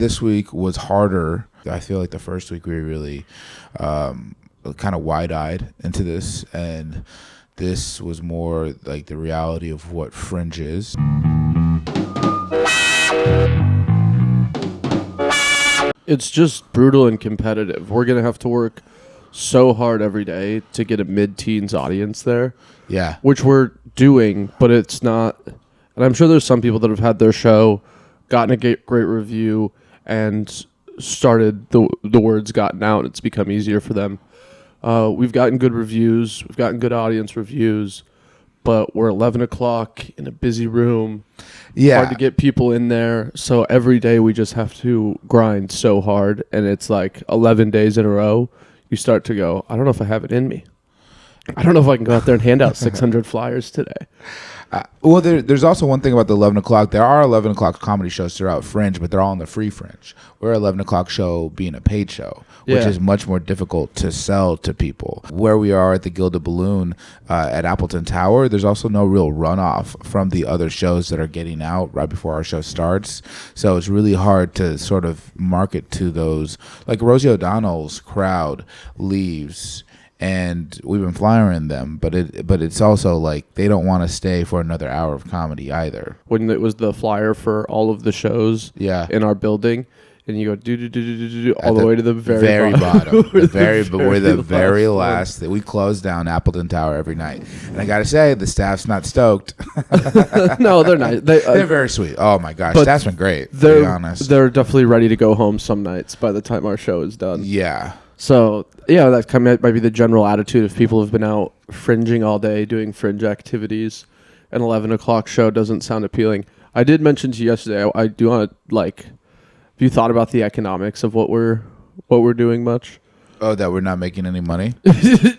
This week was harder. I feel like the first week we were really kind of wide-eyed into this, and this was more like the reality of what Fringe is. It's just brutal and competitive. We're going to have to work so hard every day to get a mid-teens audience there. Yeah. Which we're doing, but it's not. And I'm sure there's some people that have had their show, gotten a great review, and started the word's gotten out. It's become easier for them. We've gotten good reviews. We've gotten good audience reviews. But we're 11 o'clock in a busy room. Yeah. Hard to get people in there. So every day we just have to grind so hard. And it's like 11 days in a row. You start to go, I don't know if I have it in me. I don't know if I can go out there and hand out 600 flyers today. Well, there's also one thing about the 11 o'clock. There are 11 o'clock comedy shows throughout Fringe, but they're all on the free Fringe. We're 11 o'clock show being a paid show, which is much more difficult to sell to people. Where we are at the Gilded Balloon at Appleton Tower, there's also no real runoff from the other shows that are getting out right before our show starts. So it's really hard to sort of market to those. Like Rosie O'Donnell's crowd leaves, and we've been flyering them, but it's also like they don't want to stay for another hour of comedy either. When it was the flyer for all of the shows in our building, and you go do all the way to the very bottom. We're the very last. We close down Appleton Tower every night, and I gotta say the staff's not stoked. No, they're not. They're very sweet. Oh my gosh, staff's been great. To be honest, they're definitely ready to go home some nights by the time our show is done. Yeah. So, yeah, that might be the general attitude if people have been out fringing all day, doing fringe activities. An 11 o'clock show doesn't sound appealing. I did mention to you yesterday, I do want to, have you thought about the economics of what we're doing much? Oh, that we're not making any money?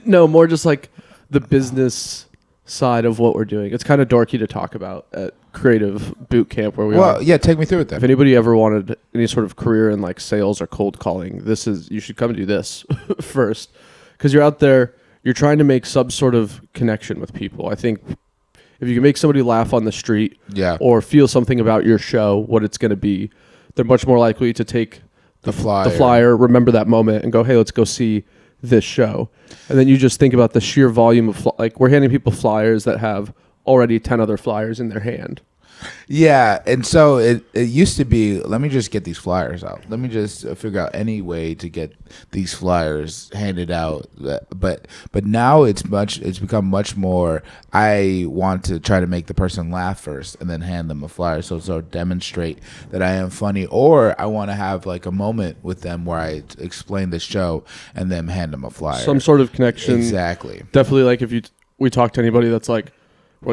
No, more just like the business side of what we're doing. It's kind of dorky to talk about at creative boot camp where we are. Well, yeah, take me through it then. If anybody ever wanted any sort of career in like sales or cold calling, you should come do this first, because you're out there, you're trying to make some sort of connection with people. I think if you can make somebody laugh on the street or feel something about your show, what it's going to be, they're much more likely to take the flyer, remember that moment, and go, hey, let's go see this show. And then you just think about the sheer volume of we're handing people flyers that have already 10 other flyers in their hand. Yeah, and so it used to be, let me just get these flyers out. Let me just figure out any way to get these flyers handed out. But now it's become much more, I want to try to make the person laugh first and then hand them a flyer, so demonstrate that I am funny, or I want to have like a moment with them where I explain the show and then hand them a flyer. Some sort of connection. Exactly. Definitely, like if we talk to anybody that's like,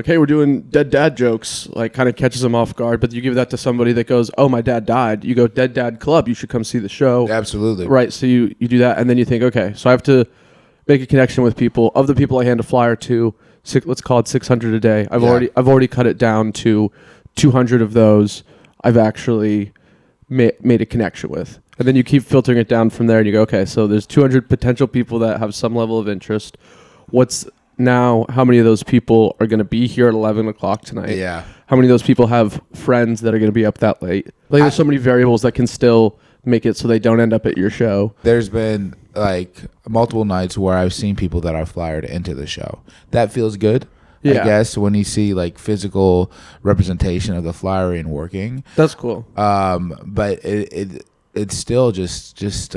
hey, we're doing dead dad jokes, like kind of catches them off guard. But you give that to somebody that goes, oh, my dad died. You go, Dead Dad Club, you should come see the show. Absolutely. Right, so you do that, and then you think, okay, so I have to make a connection with people. Of the people I hand a flyer to, let's call it 600 a day. I've already cut it down to 200 of those I've actually made a connection with. And then you keep filtering it down from there, and you go, okay, so there's 200 potential people that have some level of interest. Now, how many of those people are going to be here at 11 o'clock tonight? Yeah. How many of those people have friends that are going to be up that late? There's so many variables that can still make it so they don't end up at your show. There's been multiple nights where I've seen people that are flyered into the show. That feels good. Yeah. I guess when you see physical representation of the flyering working. That's cool. But it's still just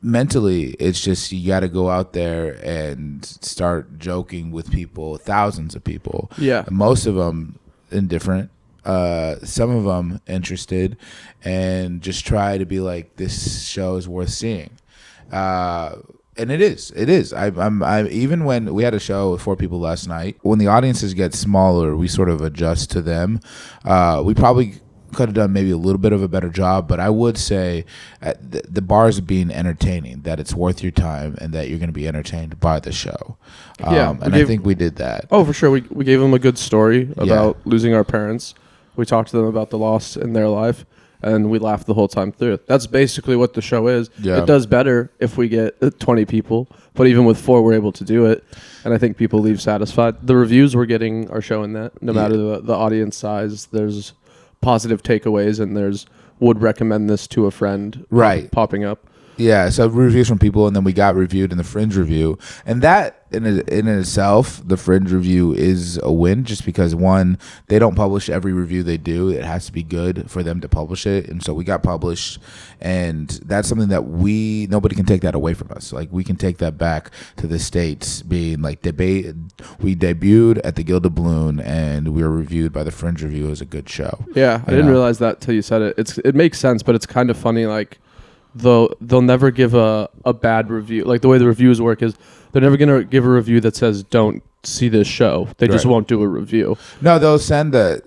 mentally, it's just you got to go out there and start joking with people, thousands of people. Yeah. Most of them indifferent, some of them interested, and just try to be like, this show is worth seeing. And it is. I'm even when we had a show with 4 people last night, when the audiences get smaller, we sort of adjust to them. We probably could have done maybe a little bit of a better job, but I would say the bars of being entertaining, that it's worth your time and that you're going to be entertained by the show. I think we did that. Oh, for sure. We gave them a good story about losing our parents. We talked to them about the loss in their life, and we laughed the whole time through. That's basically what the show is. Yeah. It does better if we get 20 people, but even with 4, we're able to do it, and I think people leave satisfied. The reviews we're getting are showing that no matter the audience size, there's positive takeaways, and there's would recommend this to a friend, right, popping up. Yeah, so reviews from people, and then we got reviewed in the Fringe review, and that in itself, the Fringe review is a win, just because one, they don't publish every review they do; it has to be good for them to publish it, and so we got published, and that's something that nobody can take that away from us. Like, we can take that back to the States, being like we debuted at the Gilded Balloon, and we were reviewed by the Fringe Review as a good show. Yeah, I didn't realize that till you said it. It makes sense, but it's kind of funny, like. They'll never give a bad review. Like, the way the reviews work is they're never going to give a review that says don't see this show. They just won't do a review. No, they'll send the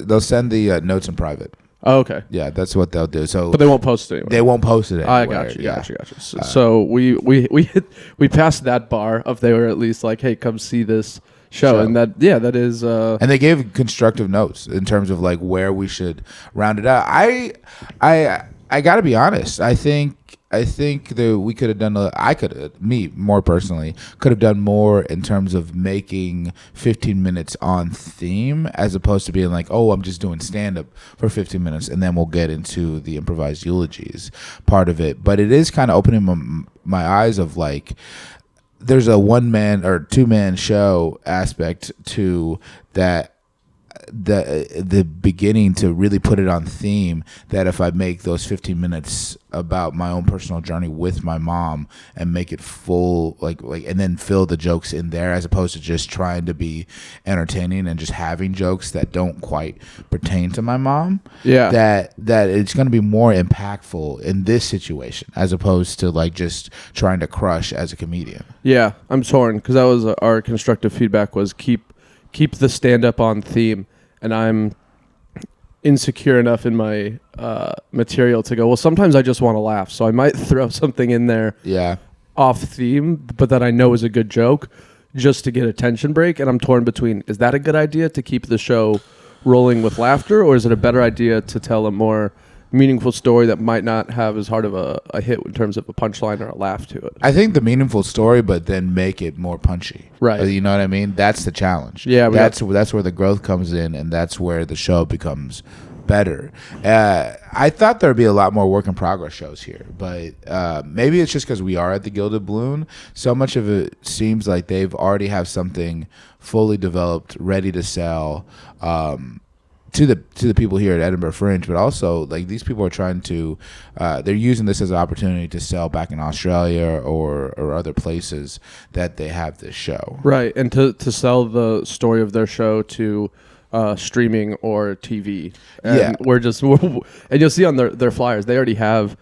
notes in private. Oh, okay. Yeah, that's what they'll do. So, but they won't post it anyway. They won't post it anywhere. I got you. So we passed that bar of they were at least like, hey, come see this show. And that is and they gave constructive notes in terms of like where we should round it out. I got to be honest. I think that we could have done. Me more personally, could have done more in terms of making 15 minutes on theme, as opposed to being like, oh, I'm just doing stand up for 15 minutes, and then we'll get into the improvised eulogies part of it. But it is kind of opening my eyes of like, there's a 1-man or 2-man show aspect to that. The beginning to really put it on theme, that if I make those 15 minutes about my own personal journey with my mom and make it full, like and then fill the jokes in there, as opposed to just trying to be entertaining and just having jokes that don't quite pertain to my mom, that it's going to be more impactful in this situation, as opposed to like just trying to crush as a comedian. Yeah, I'm torn, because that was our constructive feedback was keep the stand-up on theme. And I'm insecure enough in my material to go, well, sometimes I just want to laugh. So I might throw something in there off theme, but that I know is a good joke, just to get a tension break. And I'm torn between, is that a good idea to keep the show rolling with laughter? Or is it a better idea to tell a more meaningful story that might not have as hard of a hit in terms of a punchline or a laugh to it? I think the meaningful story, but then make it more punchy. Right. You know what I mean? That's the challenge. Yeah. That's where the growth comes in, and that's where the show becomes better. I thought there'd be a lot more work in progress shows here, but maybe it's just because we are at the Gilded Balloon. So much of it seems like they've already have something fully developed, ready to sell. To the people here at Edinburgh Fringe, but also like these people are trying to, they're using this as an opportunity to sell back in Australia or other places that they have this show. Right, and to sell the story of their show to streaming or TV. And and you'll see on their flyers, they already have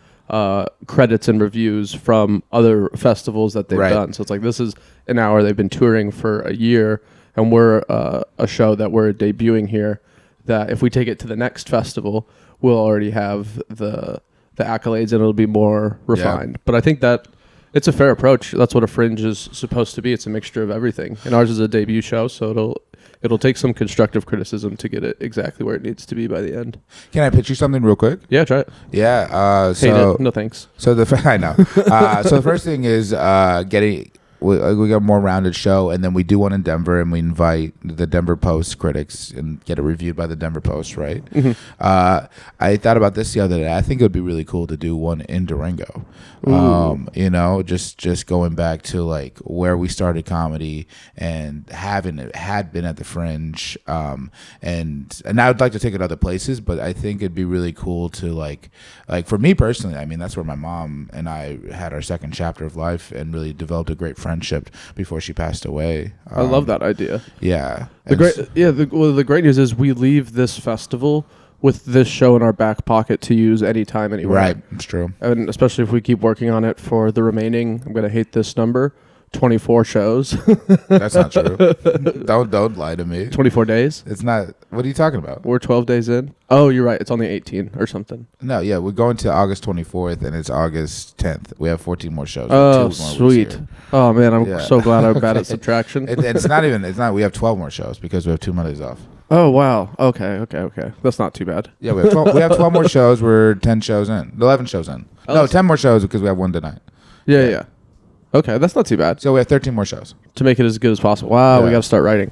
credits and reviews from other festivals that they've done. So it's like, this is an hour. They've been touring for a year, and we're a show that we're debuting here, that if we take it to the next festival, we'll already have the accolades, and it'll be more refined. Yeah. But I think that it's a fair approach. That's what a Fringe is supposed to be. It's a mixture of everything. And ours is a debut show, so it'll take some constructive criticism to get it exactly where it needs to be by the end. Can I pitch you something real quick? Yeah, try it. Yeah. Hate it. No thanks. So I know. So the first thing is getting. We got a more rounded show, and then we do one in Denver, and we invite the Denver Post critics and get it reviewed by the Denver Post, right? Mm-hmm. I thought about this the other day. I think it would be really cool to do one in Durango. Just going back to like where we started comedy and having it had been at the Fringe, and I would like to take it other places, but I think it'd be really cool to like for me personally. I mean, that's where my mom and I had our second chapter of life and really developed a great friendship before she passed away. I love that idea. Yeah. The great news is we leave this festival with this show in our back pocket to use anytime, anywhere. Right, it's true. And especially if we keep working on it for the remaining, I'm going to hate this number, 24 shows. That's not true. Don't lie to me. 24 days? It's not. What are you talking about? We're 12 days in. Oh, you're right. It's only 18 or something. No, yeah. We're going to August 24th, and it's August 10th. We have 14 more shows. Oh, sweet. Oh, man. I'm so glad I'm bad at subtraction. It's not. We have 12 more shows because we have 2 Mondays off. Oh, wow. Okay. That's not too bad. Yeah, we have 12 more shows. We're 10 shows in. 11 shows in. No, 10 more shows because we have one tonight. Yeah. Okay, that's not too bad. So we have 13 more shows. To make it as good as possible. Wow, we got to start writing.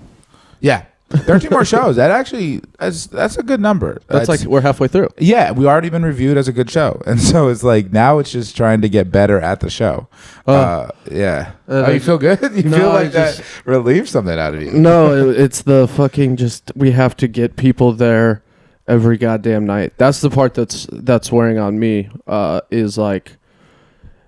Yeah. 13 more shows. That's a good number. That's like we're halfway through. Yeah, we already been reviewed as a good show, and so it's like now it's just trying to get better at the show. Yeah. You feel good? You feel like that relieves something out of you? No, it's the fucking just we have to get people there every goddamn night. That's the part that's wearing on me. Is like,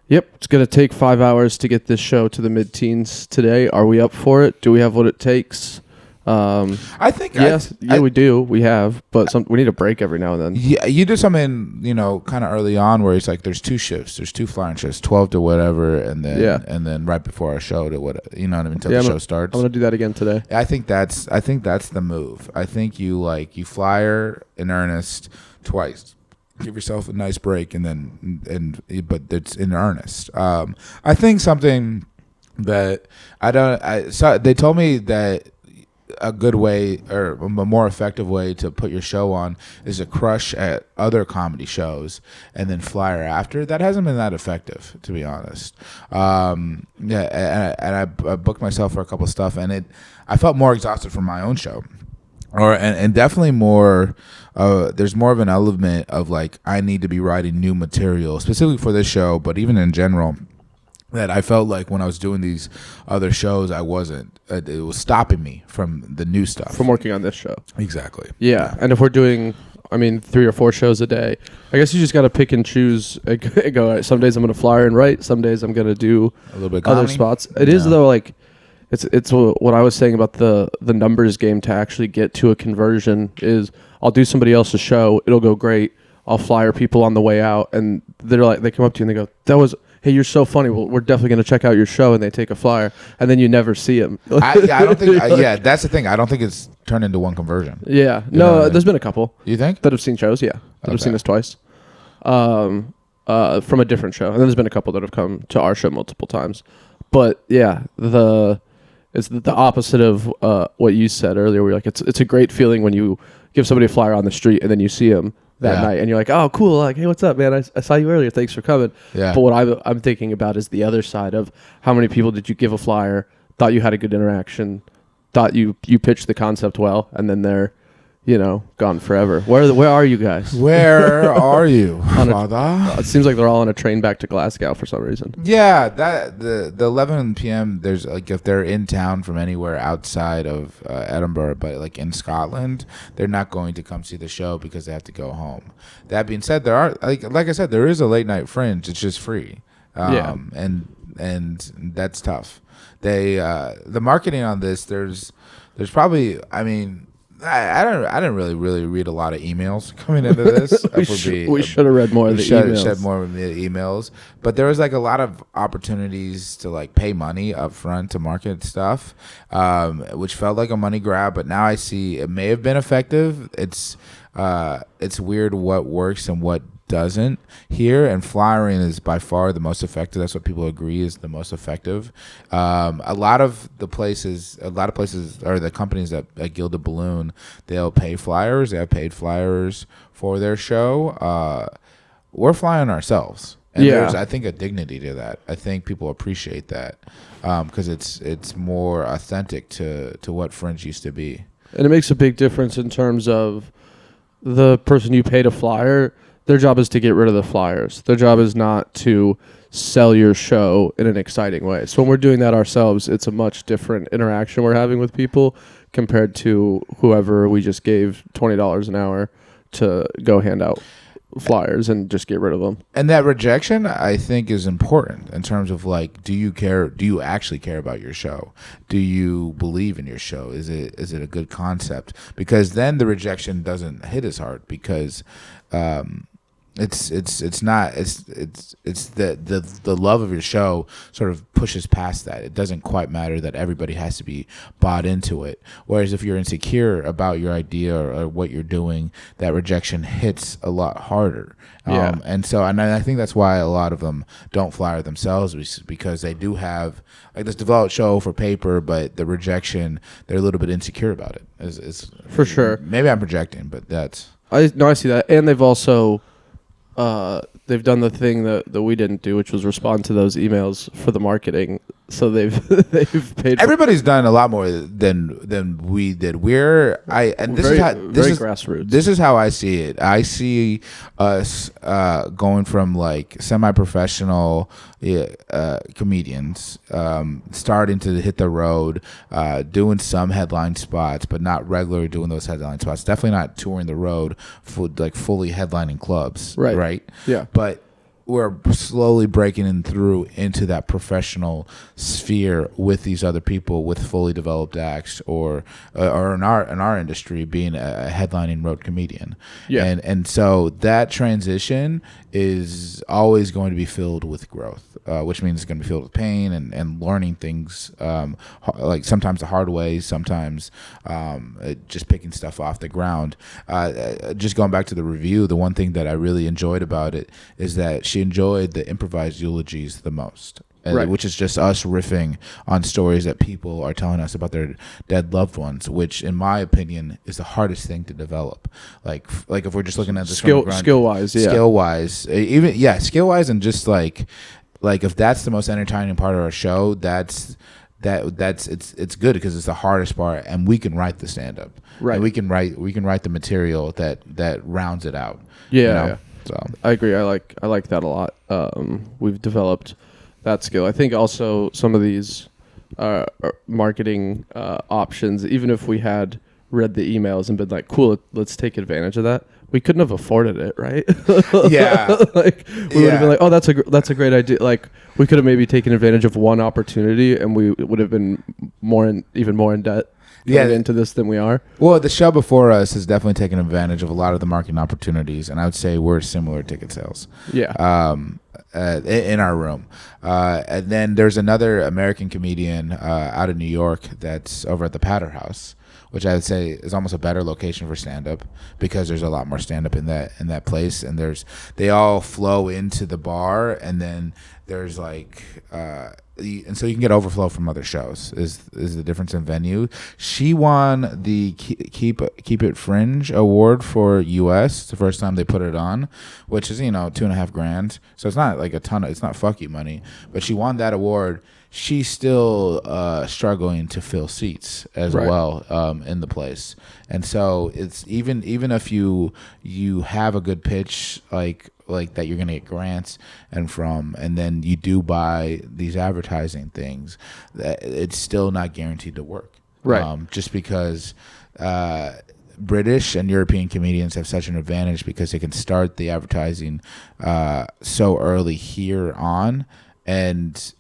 yep, it's gonna take 5 hours to get this show to the mid-teens today. Are we up for it? Do we have what it takes? I think yes, we do. We have, but we need a break every now and then. Yeah, you do something, kind of early on where it's like there's 2 shifts, there's 2 flying shifts, 12 to whatever, and then right before our show to what until the show starts. I'm gonna do that again today. I think that's the move. I think you flyer in earnest twice. Give yourself a nice break but it's in earnest. I think something that they told me that a good way or a more effective way to put your show on is to crush at other comedy shows and then flyer after. That hasn't been that effective, to be honest. And I booked myself for a couple of stuff, and I felt more exhausted from my own show. And definitely more, there's more of an element of like I need to be writing new material specifically for this show, but even in general, that I felt like when I was doing these other shows, I wasn't. It was stopping me from the new stuff. From working on this show. Exactly. Yeah. And if we're doing, 3 or 4 shows a day, I guess you just got to pick and choose. And go, all right, some days I'm going to flyer and write. Some days I'm going to do a little bit other spots. It is, though, like, it's what I was saying about the numbers game to actually get to a conversion is I'll do somebody else's show. It'll go great. I'll flyer people on the way out. And they're like, they come up to you and they go, hey, you're so funny. Well, we're definitely going to check out your show, and they take a flyer, and then you never see them. I don't think. That's the thing. I don't think it's turned into one conversion. Yeah, no, there's been a couple. You think that have seen shows? Yeah, that have seen us twice, from a different show, and then there's been a couple that have come to our show multiple times. But yeah, it's the opposite of what you said earlier. Where you're like, it's a great feeling when you give somebody a flyer on the street, and then you see them that night, and you're like, oh, cool, like, hey, what's up, man? I saw you earlier, thanks for coming. Yeah. But what I'm thinking about is the other side of how many people did you give a flyer, thought you had a good interaction, thought you pitched the concept well, and then they're gone forever. Where are you guys? Where are you, father? It seems like they're all on a train back to Glasgow for some reason. Yeah, that the 11 p.m. There's like if they're in town from anywhere outside of Edinburgh, but like in Scotland, they're not going to come see the show because they have to go home. That being said, there are like I said, there is a late night fringe. It's just free, and that's tough. The marketing on this, there's probably I didn't really read a lot of emails coming into this. we should have read more of the emails. Should more of the emails, but there was like a lot of opportunities to like pay money up front to market stuff, which felt like a money grab. But now I see it may have been effective. It's weird what works and what doesn't here, and flyering is by far the most effective. That's what people agree is the most effective. A lot of places or the companies that Gilded Balloon, they'll pay flyers. They have paid flyers for their show. We're flying ourselves, and there's I think a dignity to that. I think people appreciate that because it's more authentic to what Fringe used to be, and it makes a big difference in terms of the person you pay to flyer. Their job is to get rid of the flyers. Their job is not to sell your show in an exciting way. So when we're doing that ourselves, it's a much different interaction we're having with people compared to whoever we just gave $20 an hour to go hand out flyers and just get rid of them. And that rejection, I think, is important in terms of like, do you care? Do you actually care about your show? Do you believe in your show? Is it a good concept? Because then the rejection doesn't hit as hard because it's the love of your show sort of pushes past that. It doesn't quite matter that everybody has to be bought into it. Whereas if you're insecure about your idea or what you're doing, that rejection hits a lot harder. And I think that's why a lot of them don't flyer themselves, because they do have like this developed show for paper, but the rejection, they're a little bit insecure about it. It's for sure. Maybe I'm projecting, but that's. I see that, and they've also they've done the thing that we didn't do, which was respond to those emails for the marketing. So they've paid. Everybody's done a lot more than we did. This is grassroots. This is how I see it. I see us going from like semi-professional comedians starting to hit the road, doing some headline spots, but not regularly doing those headline spots. Definitely not touring the road for like fully headlining clubs. Right. Yeah. But we're slowly breaking in through into that professional sphere with these other people with fully developed acts, or in our industry being a headlining road comedian. Yeah. And so that transition is always going to be filled with growth, which means it's going to be filled with pain and learning things, like sometimes the hard way, sometimes just picking stuff off the ground. Just going back to the review, the one thing that I really enjoyed about it is that she enjoyed the improvised eulogies the most. Right. Which is just us riffing on stories that people are telling us about their dead loved ones, which, in my opinion, is the hardest thing to develop. Like if we're just looking at the skill wise, and just like if that's the most entertaining part of our show, it's good because it's the hardest part, and we can write the stand up, right? And we can write the material that rounds it out. Yeah, you know? yeah. So I agree. I like that a lot. We've developed that skill. I think also some of these marketing options, even if we had read the emails and been like, cool, let's take advantage of that, we couldn't have afforded it, right? Yeah. Like we would have been like, oh, that's a great idea. Like we could have maybe taken advantage of one opportunity, and we would have been even more in debt into this than we are. Well, the show before us has definitely taken advantage of a lot of the marketing opportunities, and I would say we're similar ticket sales. Yeah. In our room. And then there's another American comedian out of New York that's over at the Patter House, which I would say is almost a better location for stand-up because there's a lot more stand-up in that place, and they all flow into the bar, and then there's like and so you can get overflow from other shows is the difference in venue. She won the Keep It Fringe award for US. It's the first time they put it on, which is $2,500. So it's not like it's not fuck you money, but she won that award. She's still struggling to fill seats as well in the place, and so it's even if you have a good pitch like that, you're gonna get grants and then you do buy these advertising things, that it's still not guaranteed to work, right? Just because British and European comedians have such an advantage because they can start the advertising so early here on, and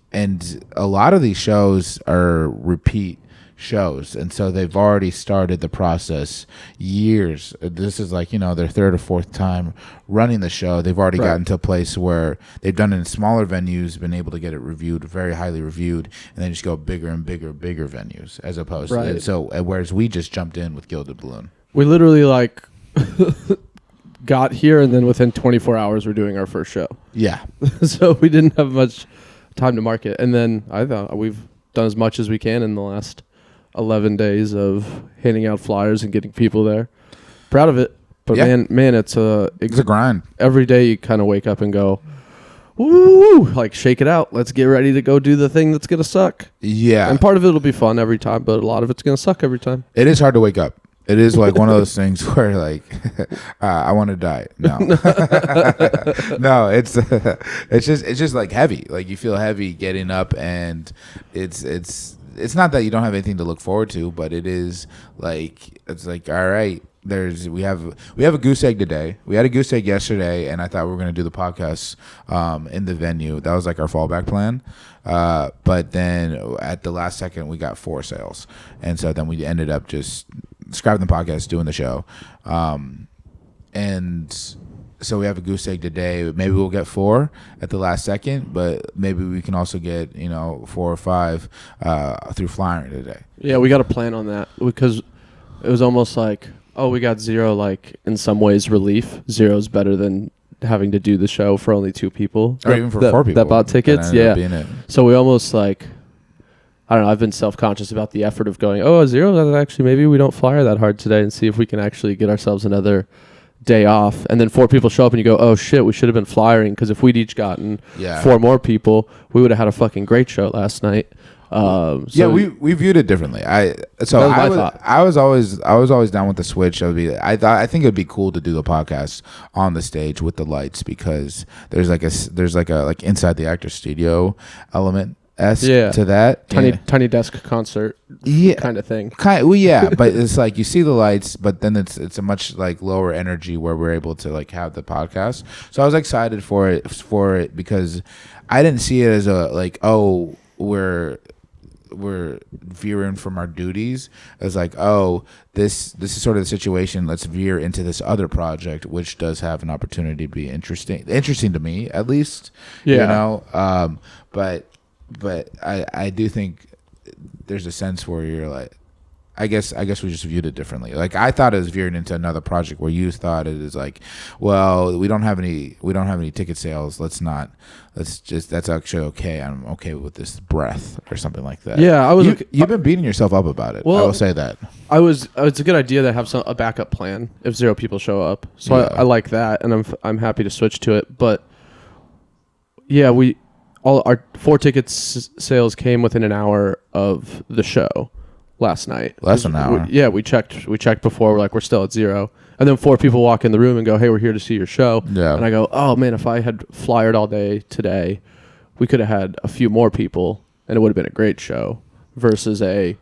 a lot of these shows are repeat shows, and so they've already started the process years. This is like their third or fourth time running the show. They've already gotten to a place where they've done it in smaller venues, been able to get it reviewed, very highly reviewed, and then just go bigger and bigger venues as opposed to so whereas we just jumped in with Gilded Balloon. We literally got here, and then within 24 hours we're doing our first show. Yeah. So we didn't have much time to market, and then I thought we've done as much as we can in the last 11 days of handing out flyers and getting people there. Proud of it, but man, it's a grind. Every day you kind of wake up and go, woo, like shake it out. Let's get ready to go do the thing that's gonna suck. Yeah, and part of it'll be fun every time, but a lot of it's gonna suck every time. It is hard to wake up. It is like one of those things where like I want to die. No, no, it's just like heavy. Like you feel heavy getting up, and it's not that you don't have anything to look forward to, but it's like all right. We have a goose egg today. We had a goose egg yesterday, and I thought we were going to do the podcast in the venue. That was like our fallback plan. But then at the last second, we got 4 sales, and so then we ended up just scrapping the podcast, doing the show. And so we have a goose egg today. Maybe we'll get 4 at the last second, but maybe we can also get 4 or 5 through flyering today. Yeah, we got a plan on that because it was almost like, oh, we got 0, like in some ways relief. 0 is better than having to do the show for only 2 people. Or even for 4 people that bought tickets. Yeah. So we almost like, I don't know, I've been self-conscious about the effort of going, 0, actually maybe we don't flyer that hard today and see if we can actually get ourselves another day off, and then 4 people show up, and you go, oh shit, we should have been flyering, because if we'd each gotten 4 more people, we would have had a fucking great show last night. So we viewed it differently. I was always down with the switch. I think it'd be cool to do the podcast on the stage with the lights, because there's like a inside the actor studio element to that tiny desk concert kind of thing. But it's like you see the lights, but then it's a much like lower energy where we're able to like have the podcast. So I was excited for it because I didn't see it as a like, oh, we're veering from our duties. It was like, oh, this is sort of the situation. Let's veer into this other project, which does have an opportunity to be interesting to me at least. Yeah. You know, but I do think there's a sense where you're like, I guess we just viewed it differently. Like I thought it was veering into another project where you thought it is like, well, we don't have any ticket sales. That's actually okay. I'm okay with this breath or something like that. Yeah, you've been beating yourself up about it. Well, I will say that. It's a good idea to have a backup plan if 0 people show up. So I like that, and I'm happy to switch to it. But yeah, all our 4 tickets sales came within an hour of the show last night. Less than an hour. We checked before. We're like, we're still at 0. And then 4 people walk in the room and go, hey, we're here to see your show. Yeah. And I go, oh man, if I had flyered all day today, we could have had a few more people and it would have been a great show versus a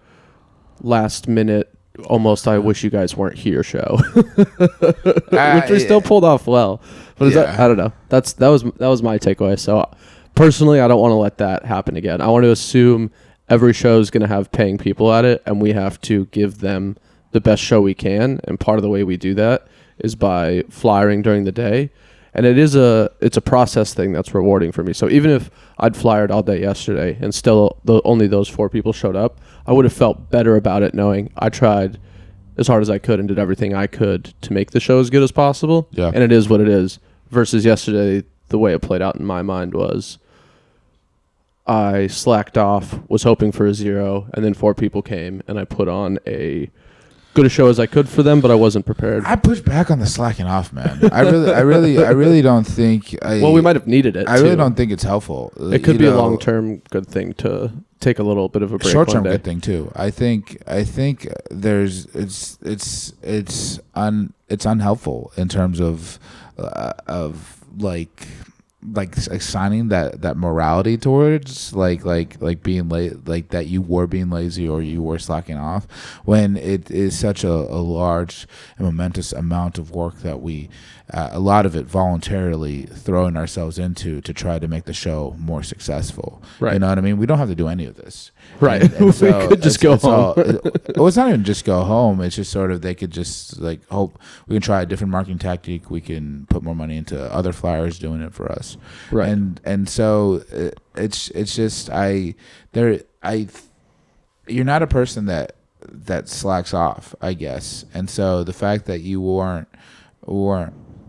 last minute, almost I wish you guys weren't here show. Which we still pulled off well. But I don't know. That was my takeaway. So personally, I don't want to let that happen again. I want to assume every show is going to have paying people at it, and we have to give them the best show we can. And part of the way we do that is by flyering during the day. And it's a process thing that's rewarding for me. So even if I'd flyered all day yesterday and still only those 4 people showed up, I would have felt better about it knowing I tried as hard as I could and did everything I could to make the show as good as possible. Yeah. And it is what it is. Versus yesterday, the way it played out in my mind was I slacked off, was hoping for a 0, and then 4 people came, and I put on a good a show as I could for them, but I wasn't prepared. I pushed back on the slacking off, man. I really don't think. We might have needed it. I really don't think it's helpful. It could be a long-term good thing to take a little bit of a break. Short-term good thing too. I think there's it's unhelpful in terms of assigning that morality towards like being late, like that you were being lazy or you were slacking off, when it is such a large and momentous amount of work that we a lot of it voluntarily throwing ourselves into to try to make the show more successful. Right. You know what I mean? We don't have to do any of this. Right. And so we could just go home. It's not even just go home. It's just sort of they could just like hope we can try a different marketing tactic. We can put more money into other flyers doing it for us. Right. And so it's just you're not a person that slacks off, I guess. And so the fact that you weren't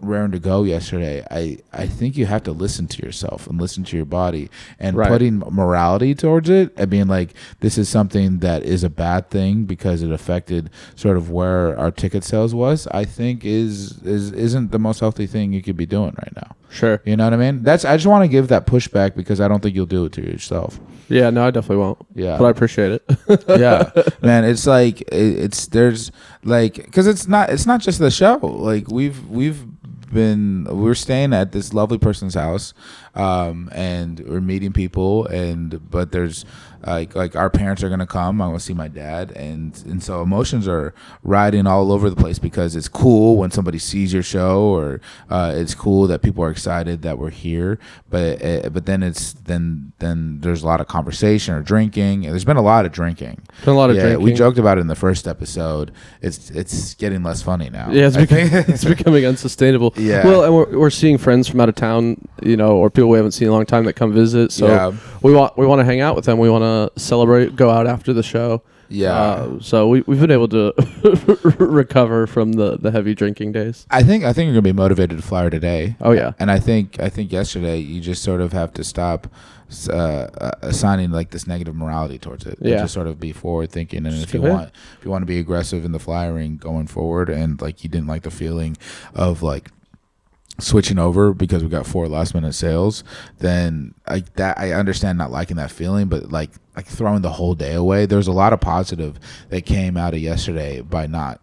raring to go yesterday, I think you have to listen to yourself and listen to your body and putting morality towards it and being like, this is something that is a bad thing because it affected sort of where our ticket sales was, I think isn't the most healthy thing you could be doing right now. Sure. You know what I mean? I just want to give that pushback because I don't think you'll do it to yourself. Yeah, no, I definitely won't. Yeah. But I appreciate it. Yeah. Man, it's like there's like, because it's not just the show. Like we're staying at this lovely person's house, and we're meeting people, but there's like our parents are gonna come. I want to see my dad, and so emotions are riding all over the place because it's cool when somebody sees your show, or it's cool that people are excited that we're here. But then there's a lot of conversation or drinking. There's been a lot of drinking. Drinking. We joked about it in the first episode. It's getting less funny now. Yeah, it's becoming unsustainable. Yeah. Well, and we're seeing friends from out of town, or people we haven't seen in a long time that come visit. So we want to hang out with them. We want to celebrate, go out after the show, Yeah. So we've been able to recover from the heavy drinking days. I think you're gonna be motivated to flyer today. Oh yeah. And I think yesterday you just sort of have to stop assigning like this negative morality towards it. Yeah. And just sort of be forward thinking. And Just if you want to be aggressive in the flyering going forward, and like you didn't like the feeling of like switching over because we got 4 last minute sales, then I understand not liking that feeling, but like throwing the whole day away. There's a lot of positive that came out of yesterday by not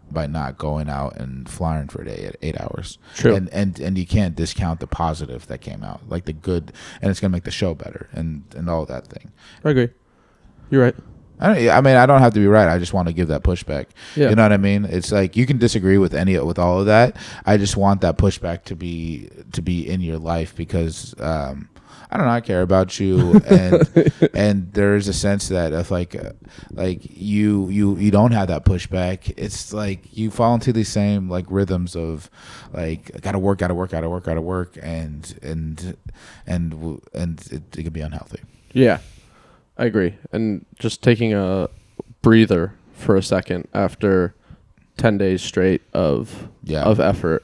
going out and flying for a day at 8 hours. True. And you can't discount the positive that came out, like the good, and it's gonna make the show better and all that thing. I agree. You're right. I mean, I don't have to be right. I just want to give that pushback. Yeah. You know what I mean? It's like you can disagree with all of that. I just want that pushback to be in your life because I don't know. I care about you, and there is a sense that if like you don't have that pushback, it's like you fall into these same like rhythms of like gotta work, and it can be unhealthy. Yeah. I agree. And just taking a breather for a second after 10 days straight of effort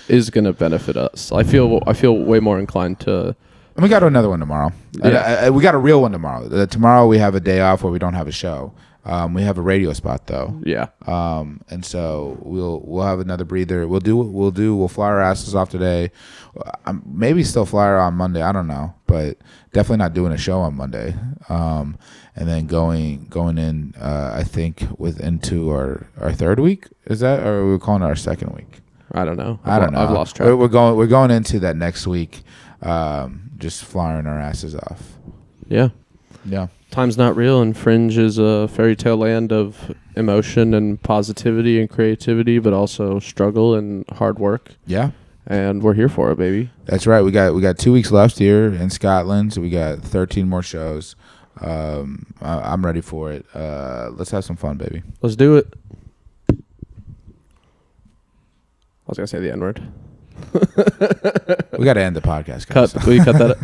is going to benefit us. I feel way more inclined to. And we got another one tomorrow. Yeah. We got a real one tomorrow. Tomorrow we have a day off where we don't have a show. We have a radio spot though. Yeah. And so we'll have another breather. We'll fly our asses off today. Maybe still fly her on Monday. I don't know, but definitely not doing a show on Monday. And then going in. I think into our third week. Is that, or are we calling it our second week? I don't know. I don't know. I've lost track. We're going into that next week. Just flying our asses off. Yeah. Yeah. Time's not real, and Fringe is a fairy tale land of emotion and positivity and creativity, but also struggle and hard work. Yeah. And we're here for it, baby. That's right. We got 2 weeks left here in Scotland, so we got 13 more shows. I'm ready for it. Let's have some fun, baby. Let's do it. I was gonna say the N-word. We got to end the podcast, guys. Will you cut that?